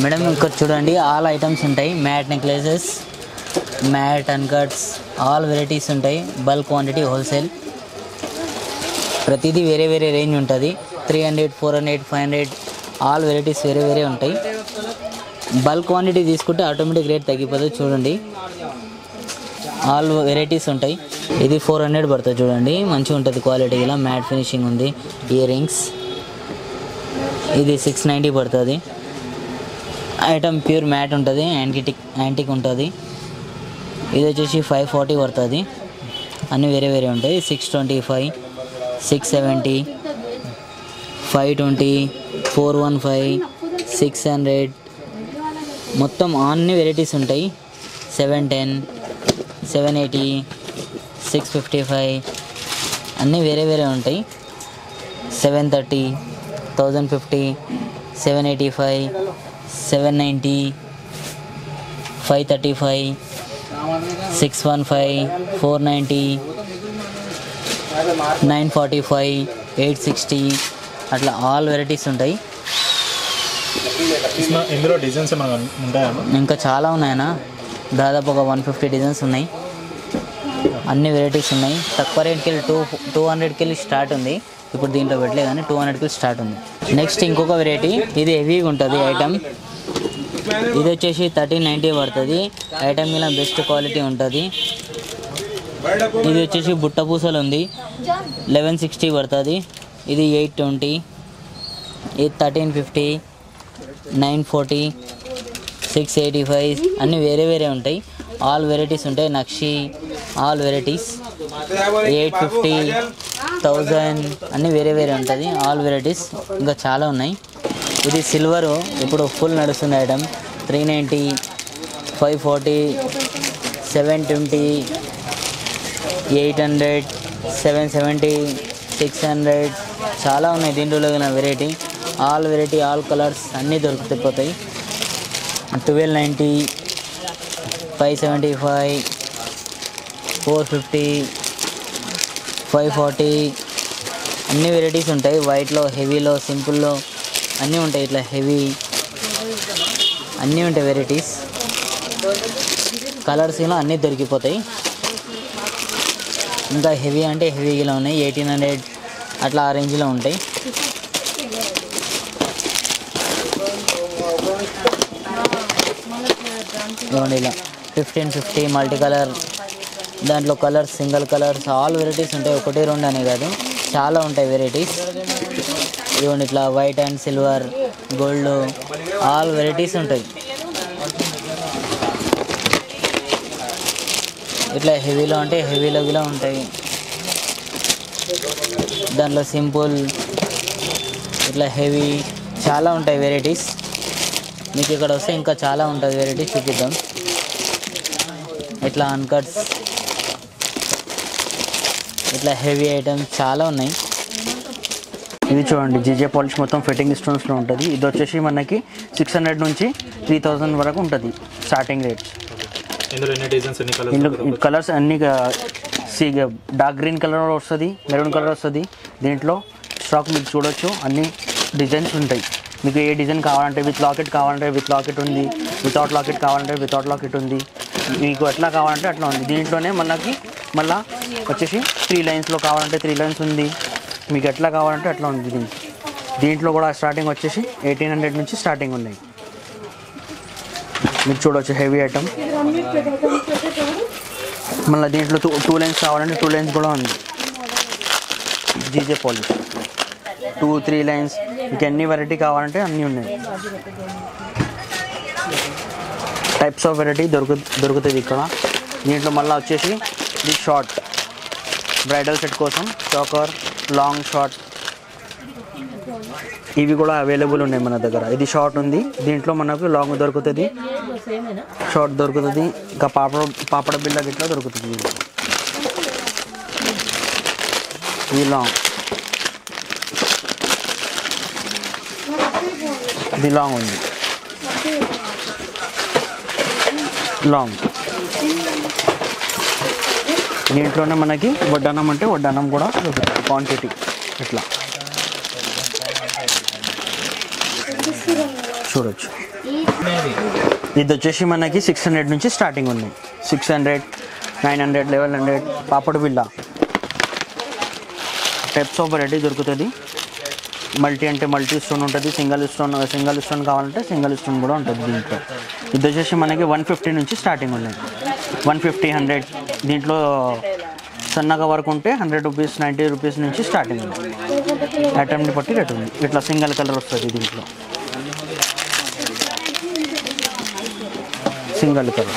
Madam ఇక్కడ చూడండి all items ఉంటాయి. Matte necklaces, matte uncuts, all varieties ఉంటాయి. బల్క్ క్వాంటిటీ, హోల్సేల్, ప్రతిదీ వేరే వేరే రేంజ్ ఉంటుంది. 300, 400, 500 ఆల్ వెరైటీస్ వేరే వేరే ఉంటాయి. బల్క్ క్వాంటిటీ తీసుకుంటే ఆటోమేటిక్ రేట్ తగ్గిపోతుంది. చూడండి ఆల్ వెరైటీస్ ఉంటాయి. ఇది 400 పడుతుంది. చూడండి మంచిగా ఉంటుంది క్వాలిటీ. ఇలా మ్యాట్ ఫినిషింగ్ ఉంది. ఇయర్ రింగ్స్ ఇది 690 పడుతుంది. ఐటమ్ ప్యూర్ మ్యాట్ ఉంటుంది. యాంటిక్ ఉంటుంది. ఇది వచ్చేసి 540 పడుతుంది. అన్నీ వేరే వేరే ఉంటాయి. 625, 670, 520, 415, 600 మొత్తం అన్ని వెరైటీస్ ఉంటాయి. 710, 780, 655 అన్నీ వేరే వేరే ఉంటాయి. 730, 1050, 785, 790, 535, 615, 490, 945, 860 అట్లా ఆల్ వెరైటీస్ ఉంటాయి. ఇందులో డిజైన్స్ ఏమైనా ఉంటాయా? ఇంకా చాలా ఉన్నాయన్నా. దాదాపు ఒక 150 డిజైన్స్ ఉన్నాయి. అన్ని వెరైటీస్ ఉన్నాయి. తక్కువ రేట్కి వెళ్ళి 200కి వెళ్ళి స్టార్ట్ ఉంది. ఇప్పుడు దీంట్లో పెట్టలేదు కానీ 200కి స్టార్ట్ ఉంది. నెక్స్ట్ ఇంకొక వెరైటీ, ఇది హెవీగా ఉంటుంది ఐటమ్. ఇది వచ్చేసి 1390 పడుతుంది. ఐటమ్ ఇలా బెస్ట్ క్వాలిటీ ఉంటుంది. ఇది వచ్చేసి బుట్ట పూసలు ఉంది. 1160 పడుతుంది. ఇది 820, ఇది 1350, 940, 685 అన్నీ వేరే వేరే ఉంటాయి. ఆల్ వెరైటీస్ ఉంటాయి. నక్షి ఆల్ వెరైటీస్ 850, 1000 అన్నీ వేరే వేరే ఉంటుంది. ఆల్ వెరైటీస్ ఇంకా చాలా ఉన్నాయి. ఇది సిల్వరు ఇప్పుడు ఫుల్ నడుస్తుంది ఐటమ్. 390, 540, 720, 800, 770, 600 చాలా ఉన్నాయి. దీంట్లో variety all variety, all colours అన్నీ దొరికిపోతాయి. 1290, 575, 450, 540 అన్ని వెరైటీస్ ఉంటాయి. వైట్లో, హెవీలో, సింపుల్లో అన్నీ ఉంటాయి. ఇట్లా హెవీ అన్నీ ఉంటాయి వెరైటీస్. కలర్స్ ఇలా అన్నీ దొరికిపోతాయి. ఇంకా హెవీ అంటే హెవీగా ఉన్నాయి. 1800 అట్లా ఆ రేంజ్లో ఉంటాయి. ఇవ్వండి ఇలా 1550 మల్టీ కలర్, దాంట్లో colours, single colours, all varieties ఉంటాయి. 1, 2 అనే కాదు, చాలా ఉంటాయి వెరైటీస్. ఇవ్వండి ఇట్లా white and silver, gold all varieties ఉంటాయి. ఇట్లా హెవీలో అంటే హెవీలో కూడా ఉంటాయి. దాంట్లో సింపుల్, ఇట్లా హెవీ చాలా ఉంటాయి వెరైటీస్. మీకు ఇక్కడ వస్తే ఇంకా చాలా ఉంటుంది వెరైటీస్, చూపిద్దాం. ఇట్లా అన్కట్స్, ఇట్లా హెవీ ఐటమ్స్ చాలా ఉన్నాయి. ఇది చూడండి జీజే పాలిష్ మొత్తం ఫిట్టింగ్ స్టోన్స్లో ఉంటుంది. ఇది వచ్చేసి మనకి 600 నుంచి 3000 వరకు ఉంటుంది స్టార్టింగ్ రేట్స్. ఇందులో కలర్స్ అన్ని డార్క్ గ్రీన్ కలర్ వస్తుంది, మెరూన్ కలర్ వస్తుంది. దీంట్లో స్టాక్ మీకు చూడొచ్చు. అన్ని డిజైన్స్ ఉంటాయి. మీకు ఏ డిజైన్ కావాలంటే, విత్ లాకెట్ కావాలంటే విత్ లాకెట్ ఉంది, వితౌట్ లాకెట్ కావాలంటే వితౌట్ లాకెట్ ఉంది. మీకు ఎట్లా కావాలంటే అట్లా ఉంది. దీంట్లోనే మనకి మళ్ళీ వచ్చేసి 3 లైన్స్లో కావాలంటే 3 లైన్స్ ఉంది. మీకు ఎట్లా కావాలంటే అట్లా ఉంది. దీంట్లో కూడా స్టార్టింగ్ వచ్చేసి 1800 నుంచి స్టార్టింగ్ ఉన్నాయి. మీకు చూడవచ్చు హెవీ ఐటమ్. మళ్ళీ దీంట్లో 2 లైన్స్ కావాలంటే 2 లైన్స్ కూడా ఉంది. జీజే పాలిష్ 2, 3 లైన్స్, మీకు ఎన్ని వెరైటీ కావాలంటే అన్నీ ఉన్నాయి. టైప్స్ ఆఫ్ వెరైటీ దొరుకుతుంది ఇక్కడ. దీంట్లో మళ్ళీ వచ్చేసి ఇది షార్ట్ బ్రైడల్ సెట్ కోసం చాకర్, లాంగ్, షార్ట్ ఇవి కూడా అవైలబుల్ ఉన్నాయి మన దగ్గర. ఇది షార్ట్ ఉంది. దీంట్లో మనకు లాంగ్ దొరుకుతుంది, షార్ట్ దొరుకుతుంది. ఇంకా పాపడ బిళ్ళ గిట్లా దొరుకుతుంది. ఇది లాంగ్, ఇది లాంగ్ ఉంది. లాంగ్ దీంట్లోనే మనకి వడ్డానం అంటే వడ్డానం కూడా దొరుకుతుంది. క్వాంటిటీ ఇట్లా చూడొచ్చు. ఇది వచ్చేసి మనకి 600 నుంచి స్టార్టింగ్ ఉన్నాయి. 600, 900, 1100. పాపడ్ బిళ్ళ టైప్స్ ఆఫ్ వెరైటీ దొరుకుతుంది. మల్టీ అంటే మల్టీ స్టోన్ ఉంటుంది, సింగిల్ స్టోన్ కావాలంటే సింగిల్ స్టోన్ కూడా ఉంటుంది దీంట్లో. ఇది వచ్చేసి మనకి 150 నుంచి స్టార్టింగ్ ఉన్నాయి. 150, 100. దీంట్లో సన్నగా వరకు ఉంటే 100 రూపీస్, 90 రూపీస్ నుంచి స్టార్టింగ్ ఉంది. ఐటమ్ని బట్టి రేట్ ఉంది. ఇట్లా సింగిల్ కలర్ వస్తుంది దీంట్లో, సింగిల్ కలర్.